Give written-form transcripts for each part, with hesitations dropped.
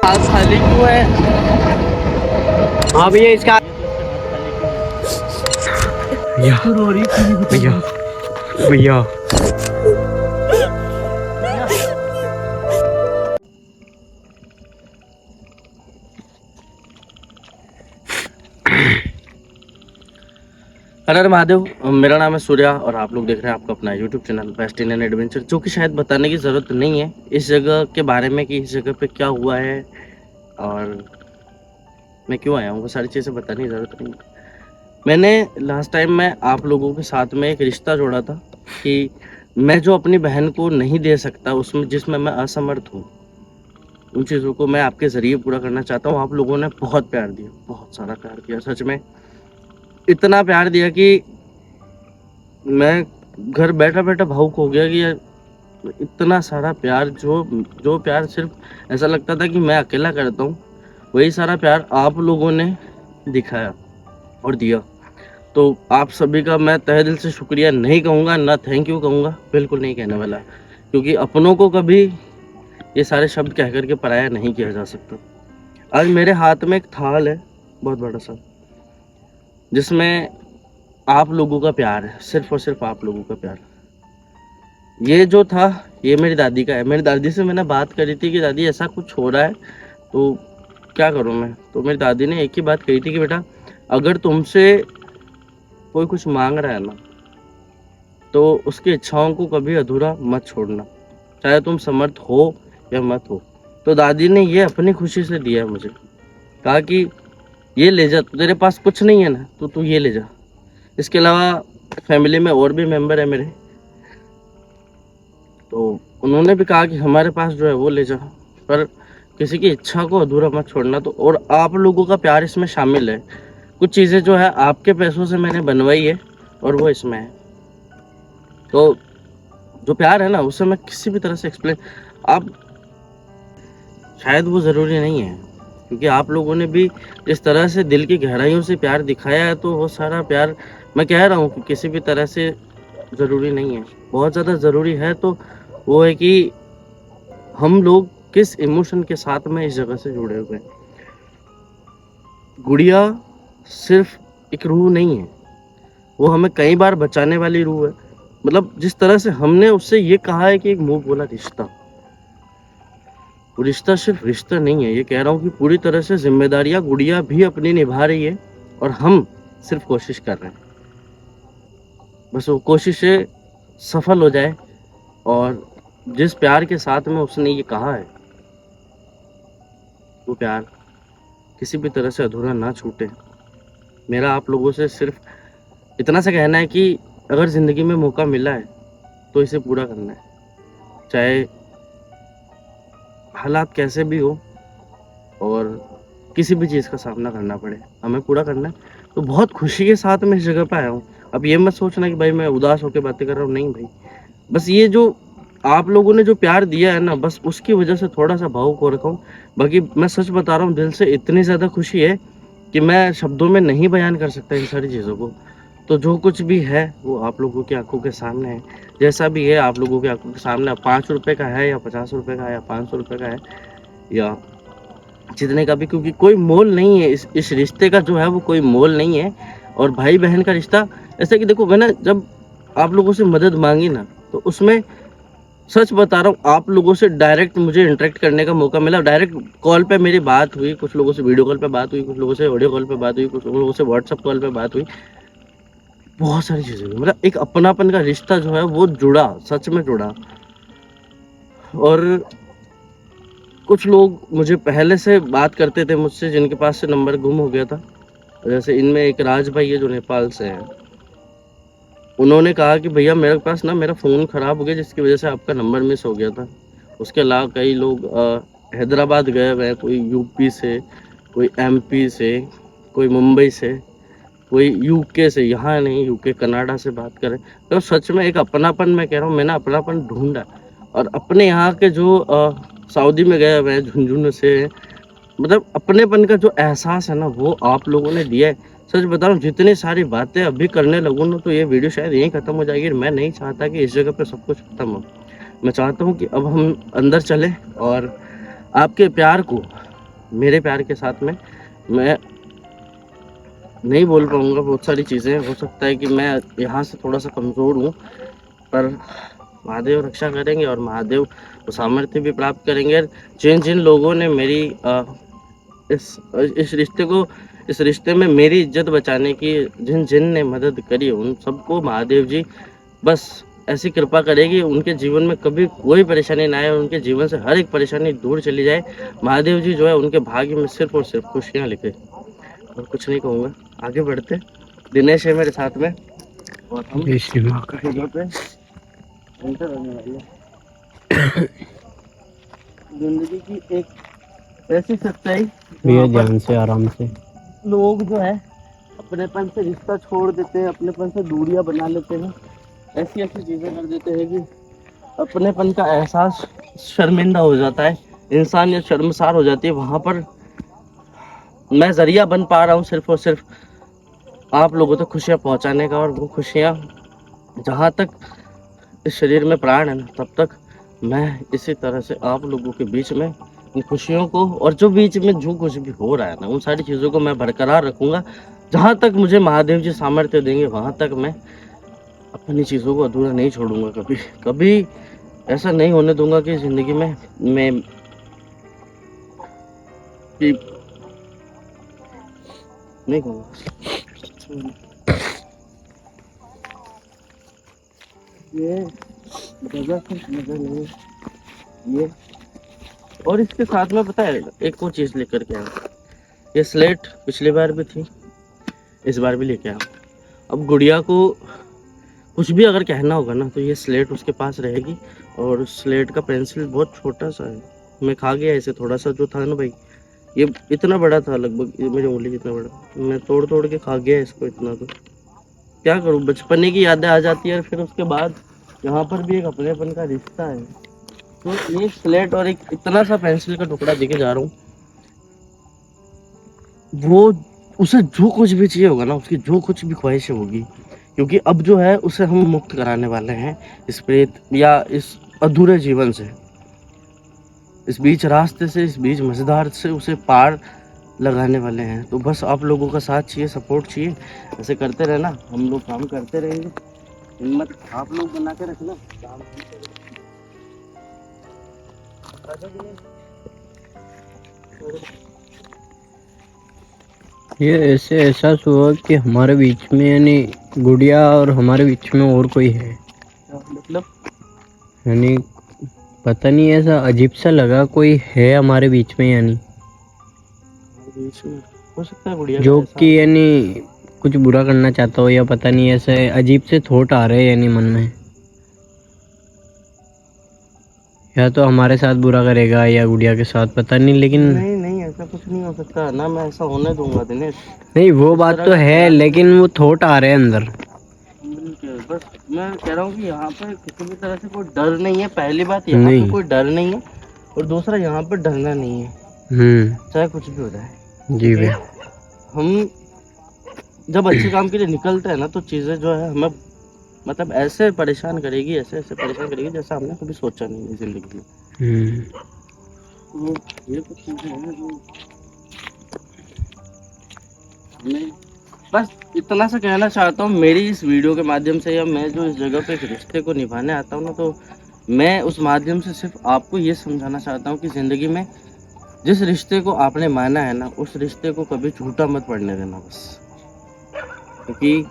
हाथ खाली क्यों है? हाँ भैया इसका भैया भैया भैया हर हर महादेव। मेरा नाम है सूर्या और आप लोग देख रहे हैं आपका अपना YouTube channel best Indian adventure, जो कि शायद बताने की ज़रूरत नहीं है इस जगह के बारे में कि इस जगह पे क्या हुआ है और मैं क्यों आया हूँ। वो सारी चीज़ें बताने की ज़रूरत नहीं है। मैंने लास्ट टाइम में आप लोगों के साथ में एक रिश्ता जोड़ा था कि मैं जो अपनी बहन को नहीं दे सकता, उसमें जिसमें मैं असमर्थ हूँ, उन चीज़ों को मैं आपके ज़रिए पूरा करना चाहता हूँ। आप लोगों ने बहुत प्यार दिया, बहुत सारा प्यार दिया, सच में इतना प्यार दिया कि मैं घर बैठा बैठा भावुक हो गया कि यार इतना सारा प्यार, जो प्यार सिर्फ ऐसा लगता था कि मैं अकेला करता हूँ, वही सारा प्यार आप लोगों ने दिखाया और दिया। तो आप सभी का मैं तहे दिल से शुक्रिया नहीं कहूँगा, ना थैंक यू कहूँगा, बिल्कुल नहीं कहने वाला, क्योंकि अपनों को कभी ये सारे शब्द कह करके पराया नहीं किया जा सकता। आज मेरे हाथ में एक थाल है, बहुत बड़ा सा, जिसमें आप लोगों का प्यार है, सिर्फ और सिर्फ आप लोगों का प्यार। ये जो था ये मेरी दादी का है। मेरी दादी से मैंने बात करी थी कि दादी ऐसा कुछ हो रहा है तो क्या करूं मैं। तो मेरी दादी ने एक ही बात कही थी कि बेटा अगर तुमसे कोई कुछ मांग रहा है ना, तो उसकी इच्छाओं को कभी अधूरा मत छोड़ना, चाहे तुम समर्थ हो या मत हो। तो दादी ने ये अपनी खुशी से दिया है मुझे, कहा कि ये ले जा, तेरे पास कुछ नहीं है ना तो तू ये ले जा। इसके अलावा फैमिली में और भी मेंबर है मेरे, तो उन्होंने भी कहा कि हमारे पास जो है वो ले जा, पर किसी की इच्छा को अधूरा मत छोड़ना। तो और आप लोगों का प्यार इसमें शामिल है। कुछ चीज़ें जो है आपके पैसों से मैंने बनवाई है और वो इसमें है। तो जो प्यार है ना उसे मैं किसी भी तरह से एक्सप्लेन, आप शायद वो ज़रूरी नहीं है, क्योंकि आप लोगों ने भी इस तरह से दिल की गहराइयों से प्यार दिखाया है, तो वो सारा प्यार मैं कह रहा हूँ कि किसी भी तरह से ज़रूरी नहीं है। बहुत ज़्यादा ज़रूरी है तो वो है कि हम लोग किस इमोशन के साथ में इस जगह से जुड़े हुए हैं। गुड़िया सिर्फ एक रूह नहीं है, वो हमें कई बार बचाने वाली रूह है। मतलब जिस तरह से हमने उससे ये कहा है कि एक मुंह बोला रिश्ता, वो रिश्ता सिर्फ रिश्ता नहीं है। ये कह रहा हूँ कि पूरी तरह से जिम्मेदारियां गुड़िया भी अपनी निभा रही है और हम सिर्फ कोशिश कर रहे हैं, बस वो कोशिशें सफल हो जाए। और जिस प्यार के साथ में उसने ये कहा है, वो प्यार किसी भी तरह से अधूरा ना छूटे। मेरा आप लोगों से सिर्फ इतना सा कहना है कि अगर ज़िंदगी में मौका मिला है तो इसे पूरा करना है, चाहे हालात कैसे भी हो और किसी भी चीज़ का सामना करना पड़े, हमें पूरा करना है। तो बहुत खुशी के साथ मैं इस जगह पे आया हूँ। अब ये मत सोचना कि भाई मैं उदास होकर बातें कर रहा हूँ, नहीं भाई, बस ये जो आप लोगों ने जो प्यार दिया है ना, बस उसकी वजह से थोड़ा सा भावुक हो रखा हूँ। बाकी मैं सच बता रहा हूँ, दिल से इतनी ज़्यादा खुशी है कि मैं शब्दों में नहीं बयान कर सकता इन सारी चीज़ों को। तो जो कुछ भी है वो आप लोगों की आंखों के सामने है, जैसा भी है आप लोगों की आंखों के सामने। 5 रुपए का है या 50 रुपए का है या 500 रुपए का है या जितने का भी, क्योंकि कोई मोल नहीं है इस रिश्ते का, जो है वो कोई मोल नहीं है। और भाई बहन का रिश्ता ऐसा कि देखो, मैंने जब आप लोगों से मदद मांगी ना, तो उसमें सच बता रहा हूँ आप लोगों से डायरेक्ट मुझे इंटरेक्ट करने का मौका मिला। डायरेक्ट कॉल पे मेरी बात हुई, कुछ लोगों से वीडियो कॉल पे बात हुई, कुछ लोगों से ऑडियो कॉल पे बात हुई, कुछ लोगों से व्हाट्सएप कॉल पे बात हुई, बहुत सारी चीज़ें हुई। मतलब एक अपनापन का रिश्ता जो है वो जुड़ा, सच में जुड़ा। और कुछ लोग मुझे पहले से बात करते थे मुझसे, जिनके पास से नंबर गुम हो गया था। जैसे इनमें एक राज भाई है जो नेपाल से है, उन्होंने कहा कि भैया मेरे पास ना मेरा फ़ोन ख़राब हो गया जिसकी वजह से आपका नंबर मिस हो गया था। उसके अलावा कई लोग हैदराबाद गए हुए हैं, कोई यूपी से, कोई एमपी से, कोई मुंबई से, कोई यूके से, यहाँ नहीं यूके कनाडा से बात करें। तो सच में एक अपनापन, मैं कह रहा हूँ मैंने अपनापन ढूंढा। और अपने यहाँ के जो सऊदी में गए हुए हैं झुंझुनू से, मतलब अपनेपन का जो एहसास है ना वो आप लोगों ने दिया है। सच बता रहा हूँ, जितनी सारी बातें अभी करने लगूँ ना तो ये वीडियो शायद यहीं ख़त्म हो जाएगी। मैं नहीं चाहता कि इस जगह पे सब कुछ ख़त्म हो। मैं चाहता हूँ कि अब हम अंदर चलें और आपके प्यार को मेरे प्यार के साथ में मैं नहीं बोल पाऊंगा बहुत सारी चीज़ें। हो सकता है कि मैं यहाँ से थोड़ा सा कमज़ोर हूँ, पर महादेव रक्षा करेंगे और महादेव वो सामर्थ्य भी प्राप्त करेंगे। जिन जिन लोगों ने मेरी इस रिश्ते को, इस रिश्ते में मेरी इज्जत बचाने की जिन जिन ने मदद करी, उन सबको महादेव जी बस ऐसी कृपा करेगी उनके जीवन में कभी कोई परेशानी ना आए, उनके जीवन से हर एक परेशानी दूर चली जाए। महादेव जी जो है उनके भाग्य में सिर्फ और सिर्फ खुशियाँ लिखे। और कुछ नहीं कहूँगा, आगे बढ़ते। दिनेश है मेरे साथ में और हम जय श्री महाकाल। जगह पे एंटर होने वाले हैं। जिंदगी की एक ऐसी सच्चाई भैया जहाँ पर ध्यान से आराम से। लोग जो है अपनेपन से रिश्ता छोड़ देते हैं, अपनेपन से दूरियां बना लेते हैं, ऐसी ऐसी चीजें कर देते हैं कि अपनेपन का एहसास शर्मिंदा हो जाता है, इंसान या शर्मसार हो जाती है। वहां पर मैं जरिया बन पा रहा हूँ सिर्फ और सिर्फ आप लोगों तक खुशियाँ पहुँचाने का, और वो खुशियाँ जहाँ तक इस शरीर में प्राण है ना, तब तक मैं इसी तरह से आप लोगों के बीच में इन खुशियों को, और जो बीच में जो कुछ भी हो रहा है ना, उन सारी चीज़ों को मैं बरकरार रखूँगा। जहाँ तक मुझे महादेव जी सामर्थ्य देंगे वहाँ तक मैं अपनी चीज़ों को अधूरा नहीं छोड़ूंगा। कभी कभी ऐसा नहीं होने दूंगा कि ज़िंदगी में मैं कि नहीं कहूँगा। ये जगह सिर्फ नजर नहीं, ये और इसके साथ में पता है एक और चीज़ लेकर के आया। ये स्लेट पिछली बार भी थी, इस बार भी लेके आया। अब गुड़िया को कुछ भी अगर कहना होगा ना, तो ये स्लेट उसके पास रहेगी। और स्लेट का पेंसिल बहुत छोटा सा है, मैं खा गया इसे थोड़ा सा जो था ना भाई, ये इतना बड़ा था, लगभग ये मेरी उंगली जितना बड़ा, मैं तोड़ तोड़ के खा गया इसको इतना। तो क्या करूँ, बचपने की यादें आ जाती है। और फिर उसके बाद यहाँ पर भी एक अपनेपन का रिश्ता है। तो ये स्लेट और एक इतना सा पेंसिल का टुकड़ा देके जा रहा हूँ, वो उसे जो कुछ भी चाहिए होगा ना, उसकी जो कुछ भी ख्वाहिशें होगी, क्योंकि अब जो है उसे हम मुक्त कराने वाले हैं इस प्रेत या इस अधूरे जीवन से, इस बीच रास्ते से, इस बीच मझधार से उसे पार लगाने वाले हैं। तो बस आप लोगों का साथ चाहिए, सपोर्ट चाहिए। ऐसे करते रहना, हम लोग काम करते रहेंगे। हिम्मत आप लोग बना के रखना, काम ये ऐसे एहसास हुआ कि हमारे बीच में यानी गुड़िया और हमारे बीच में और कोई है, मतलब यानी पता नहीं, ऐसा अजीब सा लगा कोई है हमारे बीच में, यानी बीच में हो सकता है गुड़िया जो कि यानी कुछ बुरा करना चाहता हो, या पता नहीं, ऐसे अजीब से थॉट आ रहे हैं यानी मन में, या तो हमारे साथ बुरा करेगा या गुड़िया के साथ, पता नहीं। लेकिन नहीं नहीं, ऐसा कुछ नहीं हो सकता ना, मैं ऐसा होने दूंगा दिनेश। नहीं, वो बात तो है, लेकिन वो थॉट आ रहे हैं अंदर। बस मैं कह रहा हूँ कि यहाँ पर किसी भी तरह से कोई डर नहीं है। पहली बात, यहाँ पर कोई डर नहीं है, और दूसरा यहाँ पर डरना नहीं है, चाहे कुछ भी हो जाए। जी भैया। हम जब अच्छे काम के लिए निकलते हैं ना, तो चीज़ें जो है हमें मतलब ऐसे परेशान करेगी, ऐसे ऐसे परेशान करेगी जैसा हमने कभी सोचा नहीं है जिंदगी में। तो ये कुछ चीज़ें हैं जो हमें, बस इतना सा कहना चाहता हूँ मेरी इस वीडियो के माध्यम से, या मैं जो इस जगह पे एक रिश्ते को निभाने आता हूँ ना, तो मैं उस माध्यम से सिर्फ आपको ये समझाना चाहता हूँ कि ज़िंदगी में जिस रिश्ते को आपने माना है ना, उस रिश्ते को कभी झूठा मत पड़ने देना बस। क्योंकि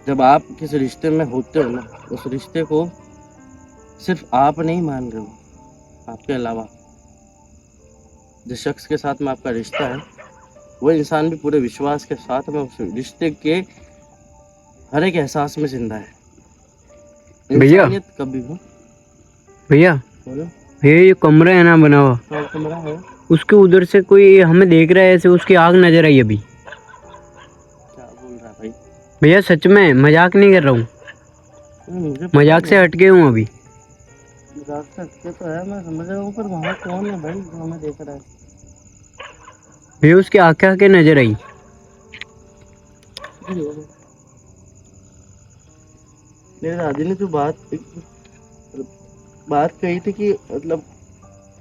जब आप किस रिश्ते में होते हो ना, उस रिश्ते को सिर्फ आप नहीं मान रहे हो, आपके अलावा जिस शख्स के साथ में आपका रिश्ता है, वो इंसान भी पूरे विश्वास के साथ में उस रिश्ते के हर एक एहसास में जिंदा है। भैया कभी हो भैया भैया, ये कमरा है ना बना हुआ, कमरा है, उसके उधर से कोई हमें देख रहा है, ऐसे उसकी आग नजर आई अभी। क्या बोल रहा है भाई? भैया सच में मजाक नहीं कर रहा हूँ, मजाक से हटके हूँ अभी। मजाक से हटके तो है, मैं समझ रहा हूँ, पर वहाँ कौन है भाई जो हमें देख रहा है? भैया उसकी आंखें आके नजर आई। मेरे दादी ने जो बात कही थी कि मतलब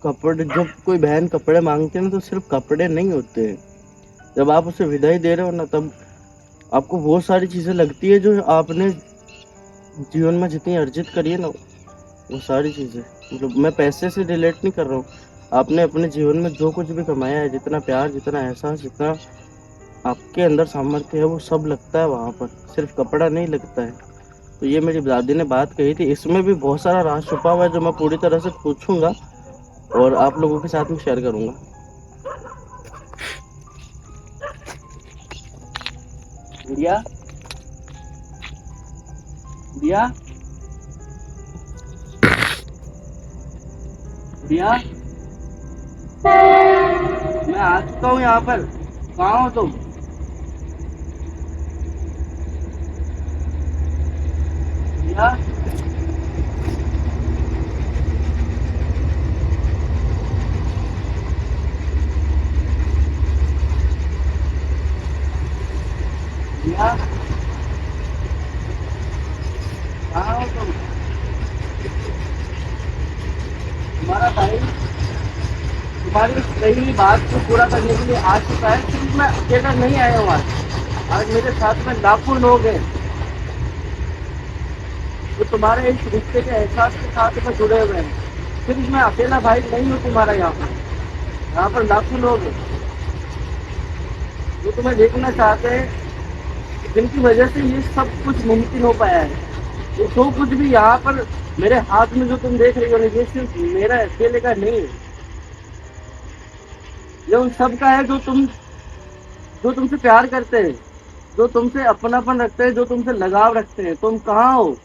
कपड़े, जब कोई बहन कपड़े मांगती है ना, तो सिर्फ कपड़े नहीं होते हैं। जब आप उसे विदाई दे रहे हो ना, तब आपको बहुत सारी चीजें लगती है जो आपने जीवन में जितनी अर्जित करी है ना, वो सारी चीजें, मतलब मैं पैसे से रिलेट नहीं कर रहा हूँ। आपने अपने जीवन में जो कुछ भी कमाया है, जितना प्यार, जितना एहसास, जितना आपके अंदर सामर्थ्य है, वो सब लगता है वहां पर, सिर्फ कपड़ा नहीं लगता है। तो ये मेरी दादी ने बात कही थी, इसमें भी बहुत सारा राज छुपा हुआ है जो मैं पूरी तरह से पूछूंगा और आप लोगों के साथ में शेयर करूंगा। गुड़िया, गुड़िया, गुड़िया, मैं आ चुका हूँ यहाँ पर, कहाँ हो तुम? गुड़िया, गुड़िया, कहाँ हो तुम? तुम्हारा भाई तुम्हारी सही बात को पूरा करने के लिए आ चुका है। सिर्फ मैं अकेला नहीं आया हूँ आज मेरे साथ में लाखों लोग हैं जो तुम्हारे इस रिश्ते के एहसास के साथ में जुड़े हुए हैं। सिर्फ मैं अकेला भाई नहीं हूँ तुम्हारा, यहाँ पर लाखों लोग हैं जो तुम्हें देखना चाहते हैं, जिनकी वजह से ये सब कुछ मुमकिन हो पाया है। ये जो कुछ भी यहाँ पर मेरे हाथ में जो तुम देख रही हो ना, ये सिर्फ मेरा अकेले का नहीं है, ये उन सब का है जो तुमसे प्यार करते हैं, जो तुमसे अपनापन रखते हैं, जो तुमसे लगाव रखते हैं। तुम कहाँ हो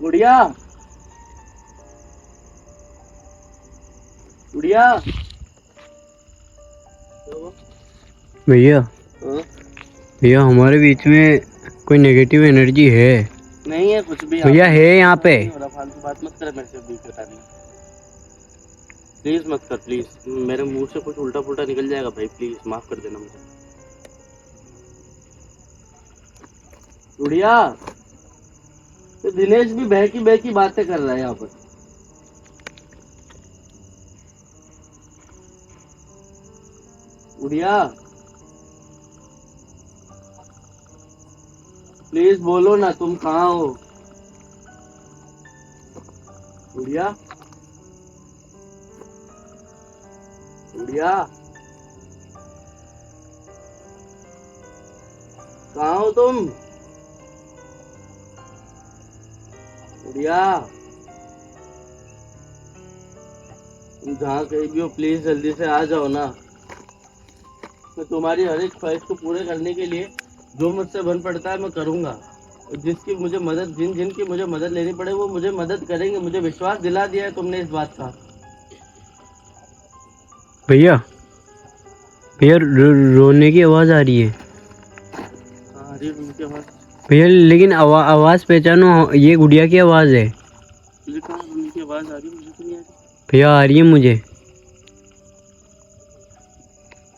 गुड़िया? गुड़िया, भैया हाँ? भैया हमारे बीच में कोई नेगेटिव एनर्जी है? नहीं है कुछ भी भैया, है यहाँ पे? फालतू बात मत कर मेरे से, बीच बतानी प्लीज मत कर, प्लीज। मेरे मुंह से कुछ उल्टा पुल्टा निकल जाएगा भाई, प्लीज माफ कर देना मुझे। गुड़िया, तो दिनेश भी बहकी बहकी बातें कर रहा है यहाँ पर। गुड़िया, प्लीज बोलो ना, तुम कहाँ हो गुड़िया? गुड़िया, कहाँ हो तुम गुड़िया? तुम जहाँ कहीं भी हो, प्लीज जल्दी से आ जाओ ना। मैं तुम्हारी हर एक ख्वाहिश को पूरे करने के लिए जो मुझसे बन पड़ता है मैं करूंगा। और जिनकी मुझे मदद लेनी पड़े वो मुझे मदद करेंगे। मुझे विश्वास दिला दिया है तुमने इस बात का। भैया भैया रोने की आवाज आ रही है। हाँ, अरे उनकी आवाज भैया, लेकिन आवाज पहचानो, ये गुड़िया की आवाज है। मुझे कहाँ रोने की आवाज आ रही है? मुझे तो नहीं आ रही। भैया आ रही है मुझे।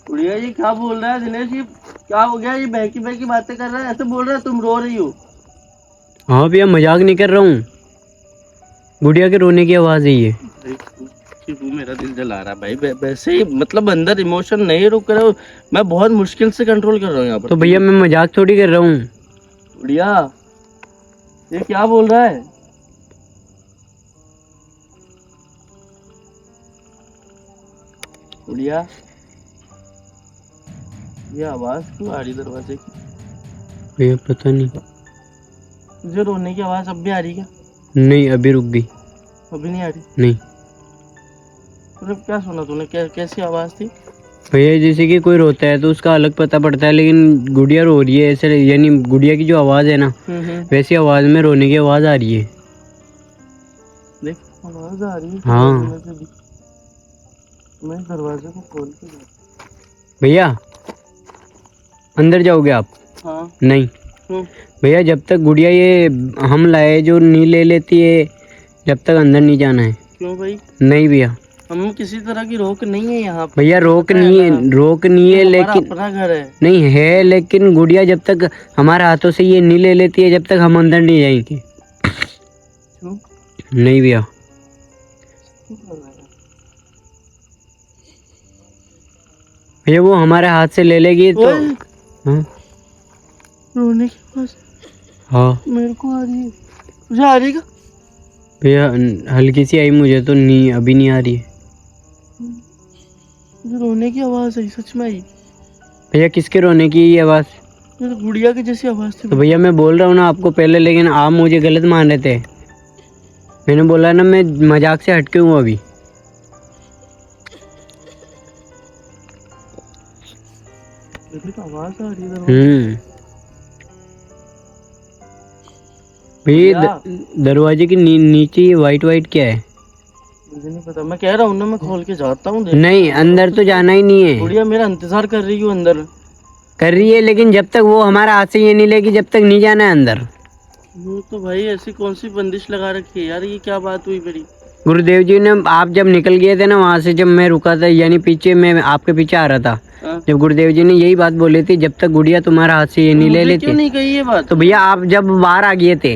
गुड़िया जी क्या बोल रहा है? दिनेश जी क्या हो गया? ये बहकी बहकी बातें कर रहा है, ऐसे बोल रहा है तुम रो रही हो। हाँ भैया, मजाक नहीं कर रहा हूँ, गुड़िया के रोने की आवाज है ये। तू मेरा दिल जला रहा है भाई। वैसे ही मतलब अंदर इमोशन नहीं रुक रहा, मैं बहुत मुश्किल से कंट्रोल कर रहा हूँ यहाँ पर। तो भैया मैं मजाक थोड़ी कर रहा हूँ। गुड़िया, ये क्या बोल रहा है? गुड़िया, ये आवाज क्यों आ रही दरवाजे की? भैया पता नहीं। तुझे रोने की आवाज अब भी आ रही क्या? नहीं, अभी रुक गई। अभी नहीं आ रही? नहीं। तूने क्या सुना? तूने कैसी आवाज थी? भैया जैसे कि कोई रोता है तो उसका अलग पता पड़ता है, लेकिन गुड़िया रो रही है ऐसे, यानी गुड़िया की जो आवाज है ना, वैसी आवाज में रोने की आवाज आ रही है। देख, आवाज आ रही है। हाँ। मैं दरवाजे को खोल के भैया अंदर जाओगे आप? हाँ। नहीं भैया, जब तक गुड़िया ये हम लाए जो नहीं ले लेती है, जब तक अंदर नहीं जाना है। क्यों भाई? नहीं भैया, हम किसी तरह की रोक नहीं है यहाँ पे। भैया रोक नहीं है, लेकिन अपना घर है। नहीं है, लेकिन गुड़िया जब तक हमारे हाथों से ये नहीं ले लेती है, जब तक हम अंदर नहीं जाएंगे। क्यों? नहीं भैया, भैया वो हमारे हाथ से ले लेगी तो ओए, हाँ रोने की आवाज हाँ मेरे को आ रही है, तुझे आ रही है क्या? भैया हल्की सी आई, मुझे तो नहीं, अभी नहीं आ रही है। मुझे रोने की आवाज आई, सच में आई। भैया किसके रोने की ये आवाज़? ये तो गुड़िया की जैसी आवाज थी। तो भैया मैं बोल रहा हूँ ना आपको पहले, लेकिन आप मुझे गलत मान रहे थे। मैंने बोला ना मैं मजाक से हटके हूँ अभी। मेरी तो आवाज आ रही है। भैया भैया, दरवाजे के नीचे ये वाइट वाइट क्या है? मुझे नहीं पता, मैं कह रहा हूँ ना, मैं खोल के जाता हूँ। नहीं अंदर तो जाना ही नहीं है। गुड़िया मेरा इंतजार कर रही है अंदर। कर रही है, लेकिन जब तक वो हमारा हाथ से ये नहीं लेगी जब तक नहीं जाना है अंदर। वो तो भाई ऐसी कौन सी बंदिश लगा रखी है यार, ये क्या बात हुई मेरी? गुरुदेव जी ने, आप जब निकल गए थे ना वहाँ से, जब मैं रुका था यानी पीछे, मैं आपके पीछे आ रहा था, हाँ? जब गुरुदेव जी ने यही बात बोली थी, जब तक गुड़िया तुम्हारा हाथ से ये नहीं ले मुझे लेती। क्यों नहीं कही ये बात? तो भैया आप जब बाहर आ गए थे,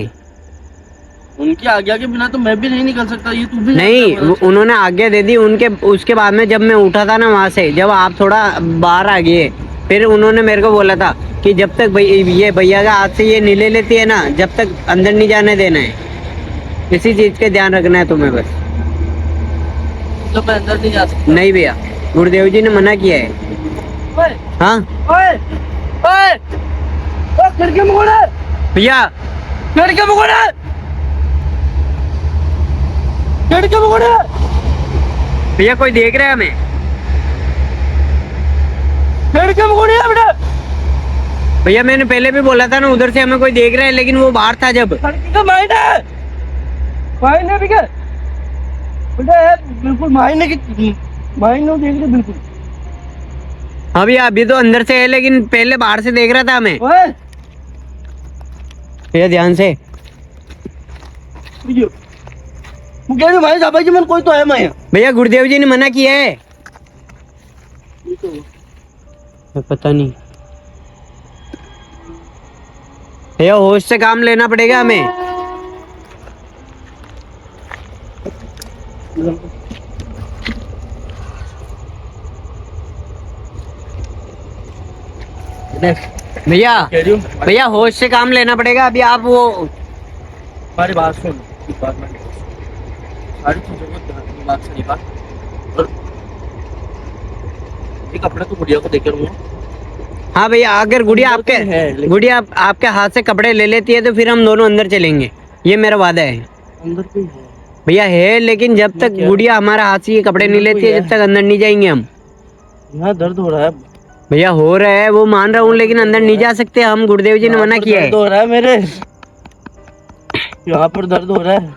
उनकी आज्ञा के बिना तो मैं भी नहीं निकल सकता, ये तू भी नहीं जानता है। उन्होंने आज्ञा दे दी उनके। उसके बाद में जब मैं उठा था ना वहाँ से, जब आप थोड़ा बाहर आ गए, फिर उन्होंने मेरे को बोला था कि जब तक ये भैया का हाथ से ये नहीं ले लेती है ना, जब तक अंदर नहीं जाने देना है। इसी चीज का ध्यान रखना है तुम्हें बस। तो मैं अंदर नहीं जा सकता। नहीं भैया, गुरुदेव जी ने मना किया है। ओए, हाँ ओए, ओए, ओए, खिड़की में कौन है? भैया, खिड़की में कौन है? खिड़की में कौन है? भैया कोई देख रहा है हमें? खिड़की में कौन है बेटा? भैया मैंने पहले भी बोला था ना, उधर से हमें कोई देख रहा है, लेकिन वो बाहर था जब। खिड़की का माइन है, माइन है बेटा, बेटा बिल्कुल माइन है कि माइन हो, देख रहे बिल्कुल। हाँ भैया अभी तो अंदर से है, लेकिन पहले बाहर से देख रहा था हमें। ओए, भैया ध्यान से। ये मुझे नहीं माइन साहब जी, मन कोई तो है मैं। भैया गुरुदेव जी ने मना किया है। पता नहीं भैया, होश से काम लेना पड़ेगा हमें। भैया कह रही हूँ भैया होश से काम लेना पड़ेगा अभी। आप वो हमारी बात सुन, एक बात मैं सारी चीजों को दिमाग से निकाल और ये कपड़े तो गुड़िया को देकर लूंगा। हाँ भैया, अगर गुड़िया अंदर तो है, लेकिन- गुड़िया आपके हाथ से कपड़े ले लेती है तो फिर हम दोनों अंदर चलेंगे, ये मेरा वादा है। अंदर कोई है भैया है, लेकिन जब मैं तक कह रहा गुड़िया हमारा हाथ से ये कपड़े नहीं अंदर लेती कोई है, है। जब तक अंदर नहीं जाएंगे हम। यहाँ दर्द हो रहा है, भैया हो रहा है, वो मान रहा हूँ, लेकिन अंदर नहीं जा सकते हम, गुरुदेव जी ने यहाँ मना पर किया दर्द है। हो रहा है मेरे, यहाँ पर दर्द हो रहा है।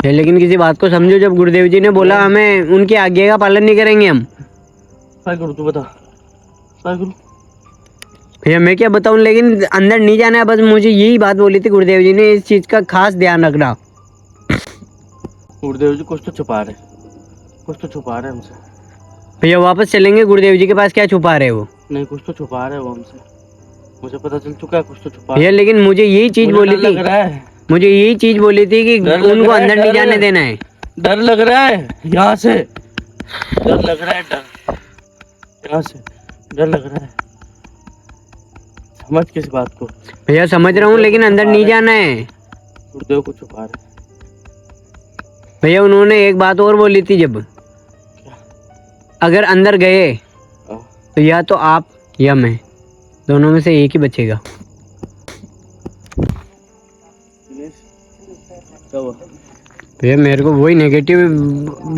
लेकिन किसी बात को समझो, जब गुरुदेव जी ने बोला हमें, उनकी आज्ञा का पालन नहीं करेंगे हम। क्या करूँ तू बता, क्या करूँ? भैया मैं क्या बताऊं, लेकिन अंदर नहीं जाना है बस। मुझे यही बात बोली थी गुरुदेव जी ने, इस चीज का खास ध्यान रखना। गुरुदेव जी कुछ तो छुपा रहे, कुछ तो छुपा रहे हमसे। भैया वापस चलेंगे गुरुदेव जी के पास, क्या छुपा रहे वो? नहीं, कुछ तो छुपा रहे वो हमसे, मुझे पता चल चुका है, कुछ तो छुपा भैया लेकिन मुझे यही चीज मुझे बोली डर थी, लग रहा है, मुझे यही चीज बोली थी कि डर लग उनको रहा है, अंदर नहीं डर। जाने देना है। डर लग रहा है यहाँ से, डर लग रहा है, डर यहाँ से डर लग रहा है। समझ किस बात को? भैया समझ रहा हूँ, लेकिन अंदर नहीं जाना है। गुरुदेव को छुपा रहे। भैया उन्होंने एक बात और बोली थी, जब अगर अंदर गए तो या तो आप या मैं, दोनों में से एक ही बचेगा। क्या हुआ? भैया मेरे को वही नेगेटिव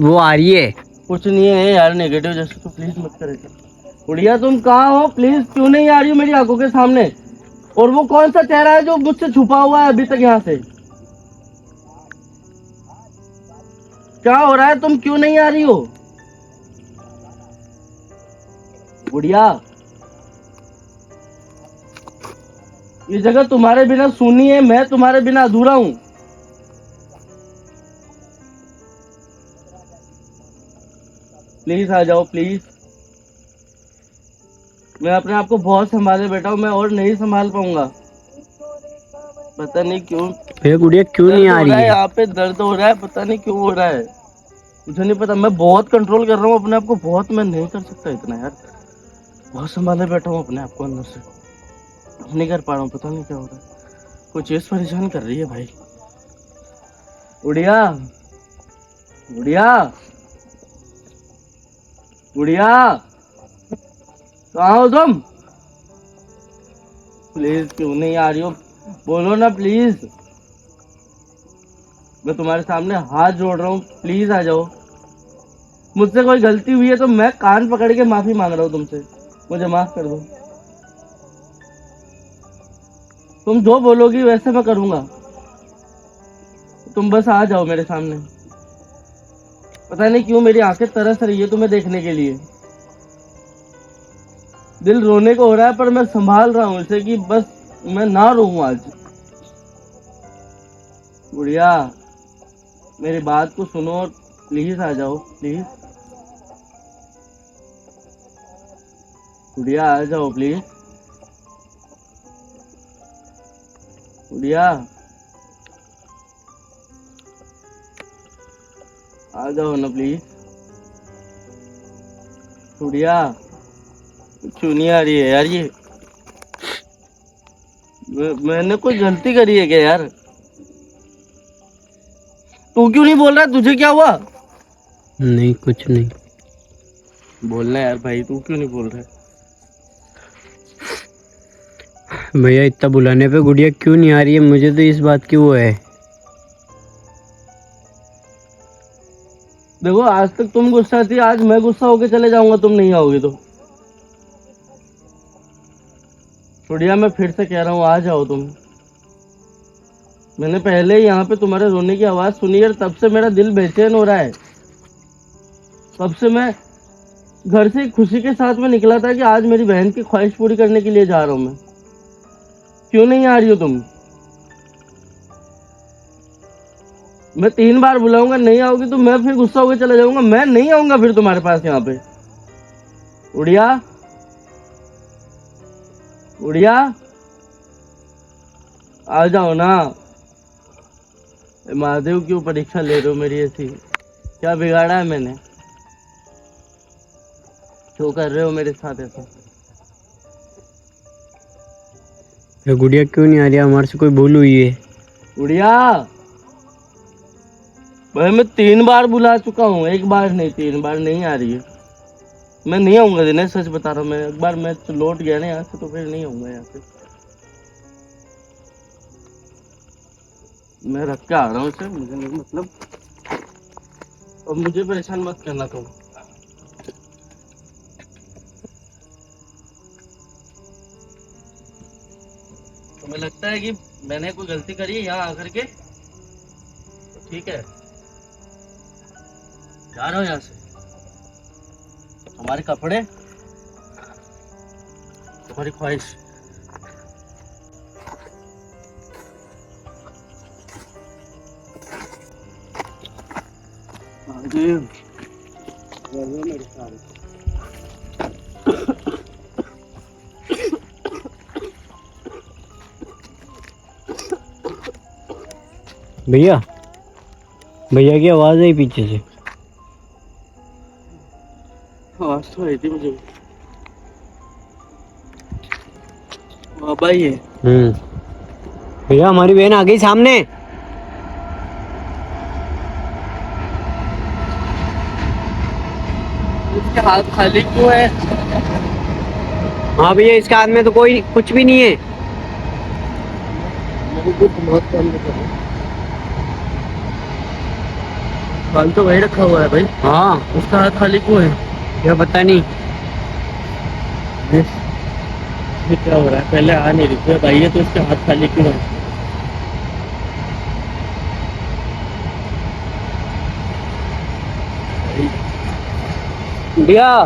वो आ रही है। कुछ नहीं है यार नेगेटिव जैसे, तो प्लीज मत करे। गुड़िया तुम कहाँ हो? प्लीज क्यों नहीं आ रही हो मेरी आंखों के सामने? और वो कौन सा चेहरा है जो मुझसे छुपा हुआ है अभी तक यहाँ से? क्या हो रहा है? तुम क्यों नहीं आ रही हो गुड़िया? ये जगह तुम्हारे बिना सुनी है, मैं तुम्हारे बिना अधूरा हूँ। प्लीज आ जाओ प्लीज। मैं अपने आप को बहुत संभाले बैठा हूँ, मैं और नहीं संभाल पाऊंगा। पता नहीं क्यों भैया गुड़िया क्यों नहीं आ दर्द हो रही रहा है, है? यहाँ पे दर्द हो रहा है, पता नहीं क्यों हो रहा है, मुझे नहीं पता। मैं बहुत कंट्रोल कर रहा हूँ अपने आप को, बहुत। मैं नहीं कर सकता इतना यार, बहुत संभाले बैठा हूँ अपने आप को अंदर से, नहीं कर पा रहा हूँ, पता नहीं क्या हो रहा है। कोई चीज परेशान कर रही है भाई। गुड़िया, गुड़िया, गुड़िया, कहाँ हो तुम? प्लीज क्यों नहीं आ रही हो, बोलो ना प्लीज। मैं तुम्हारे सामने हाथ जोड़ रहा हूँ, प्लीज आ जाओ। मुझसे कोई गलती हुई है तो मैं कान पकड़ के माफी मांग रहा हूँ तुमसे, मुझे माफ कर दो। तुम जो बोलोगी वैसे मैं करूंगा, तुम बस आ जाओ मेरे सामने। पता नहीं क्यों मेरी आंखें तरस रही है तुम्हें देखने के लिए, दिल रोने को हो रहा है, पर मैं संभाल रहा हूँ इसे कि बस मैं ना रोऊं आज। गुड़िया, मेरी बात को सुनो और प्लीज आ जाओ, प्लीज। गुड़िया आ जाओ प्लीज, गुड़िया आ जाओ ना प्लीज। गुड़िया क्यों नहीं आ रही है यार ये? मैंने कोई गलती करी है क्या यार? तू क्यों नहीं बोल रहा, तुझे क्या हुआ? नहीं कुछ नहीं। बोलना यार भाई, तू क्यों नहीं बोल रहा? भैया इतना बुलाने पे गुड़िया क्यों नहीं आ रही है, मुझे तो इस बात की वो है। देखो आज तक तुम गुस्सा थी, आज मैं गुस्सा होके चले जाऊंगा तुम नहीं आओगे तो। गुड़िया मैं फिर से कह रहा हूँ, आ जाओ तुम। मैंने पहले ही यहाँ पे तुम्हारे रोने की आवाज सुनी है, तब से मेरा दिल बेचैन हो रहा है। तब से मैं घर से खुशी के साथ में निकला था कि आज मेरी बहन की ख्वाहिश पूरी करने के लिए जा रहा हूँ मैं। क्यों नहीं आ रही हो तुम? मैं 3 बार बुलाऊंगा, नहीं आओगी तो मैं फिर गुस्सा होकर चला जाऊंगा, मैं नहीं आऊंगा फिर तुम्हारे पास यहाँ पे। उड़िया, उड़िया आ जाओ ना। महादेव क्यों परीक्षा ले रहे हो मेरी ऐसी? क्या बिगाड़ा है मैंने? क्यों कर रहे हो मेरे साथ ऐसा? भैया गुड़िया क्यों नहीं आ रही है, हमारे से कोई भूल हुई है? उड़िया भाई मैं 3 बार बुला चुका हूँ, 1 बार नहीं 3 बार, नहीं आ रही है। मैं नहीं आऊंगा दिनेश, सच बता रहा हूँ। मैं एक बार मैं तो लौट गया ना यहाँ से, तो फिर नहीं आऊंगा यहाँ पे। मैं रख के आ रहा हूँ इसे, मुझे नहीं मतलब। अब मुझे परेशान मत करना तुम। तुम्हें लगता है कि मैंने कोई गलती करी है यहाँ आकर के? ठीक है, जा रहा हूँ यहाँ से। हमारे कपड़े, तुम्हारी ख्वाहिश। मेरे साथ भैया, भैया की आवाज आई पीछे से। आवाज तो आई थी मुझे। बाबा ही है। भैया हमारी बहन आ गई सामने। उसके हाथ खाली क्यों है? हाँ भैया इसके हाथ में तो कोई कुछ भी नहीं है। बहुत कम हाल तो वही रखा हुआ है भाई। हाँ उसका हाथ खाली क्यों है? क्या पता नहीं। ये क्या हो रहा है? पहले आ नहीं रही थी, अब आई है तो उसके हाथ खाली क्यों है? भैया,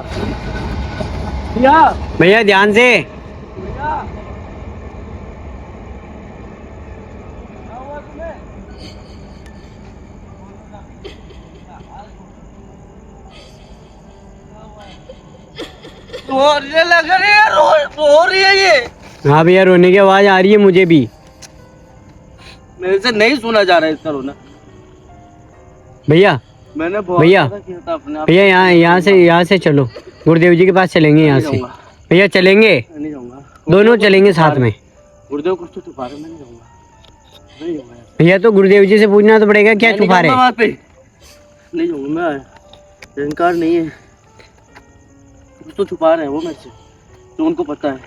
भैया, भैया ध्यान से। भैया, क्या हुआ तुम्हें? रोने लग रही है, रो रही है ये। हाँ भैया रोने की आवाज आ रही है मुझे भी। मेरे से नहीं सुना जा रहा है इसका रोना। भैया मैंने बहुत भैया ज्यादा किया था अपने आप। भैया यहाँ से चलो, गुरुदेव जी के पास चलेंगे यहाँ से। भैया चलेंगे, मैं नहीं जाऊंगा। दोनों चलेंगे साथ में। गुरुदेव कुछ तो छुपा रहे, मैं नहीं जाऊंगा, नहीं जाऊंगा। भैया तो गुरुदेव जी से पूछना तो पड़ेगा क्या छुपा रहे। वहाँ पे नहीं जाऊंगा मैं, अहंकार नहीं है। कुछ तो छुपा रहे हैं वो मेरे से, तो उनको पता है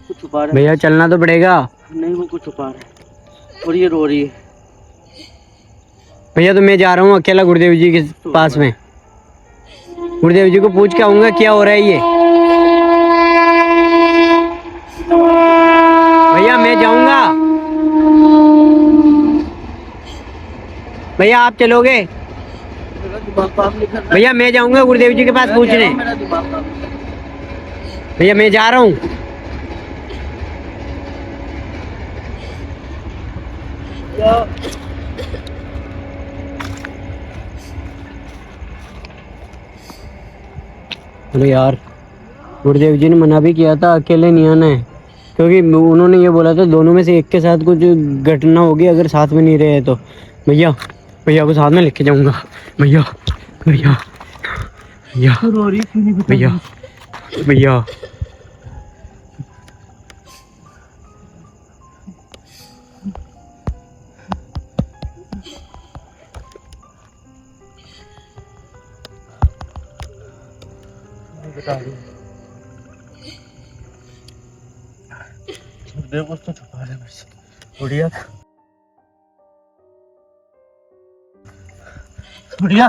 कुछ छुपा रहे हैं। भैया चलना तो पड़ेगा। नहीं, वो कुछ छुपा रहे हैं और ये रो रही है। भैया तो मैं जा रहा हूँ अकेला गुरुदेव जी के पास में। गुरुदेव जी को पूछ के आऊंगा क्या हो रहा है ये। भैया मैं जाऊंगा। भैया आप चलोगे? मेरा दिमाग काम नहीं कर रहा। भैया मैं जाऊंगा गुरुदेव जी के पास पूछने। मेरा दिमाग काम नहीं कर रहा। भैया मैं जा रहा हूँ। अरे यार, गुरुदेव जी ने मना भी किया था अकेले नहीं आना है, क्योंकि उन्होंने ये बोला था दोनों में से एक के साथ कुछ घटना होगी अगर साथ में नहीं रहे तो। भैया भैया को साथ में लेके जाऊंगा। भैया भैया भैया भैया भैया बता रही गुरुदेव कुछ तो छुपा रहे मेरे से। गुड़िया गुड़िया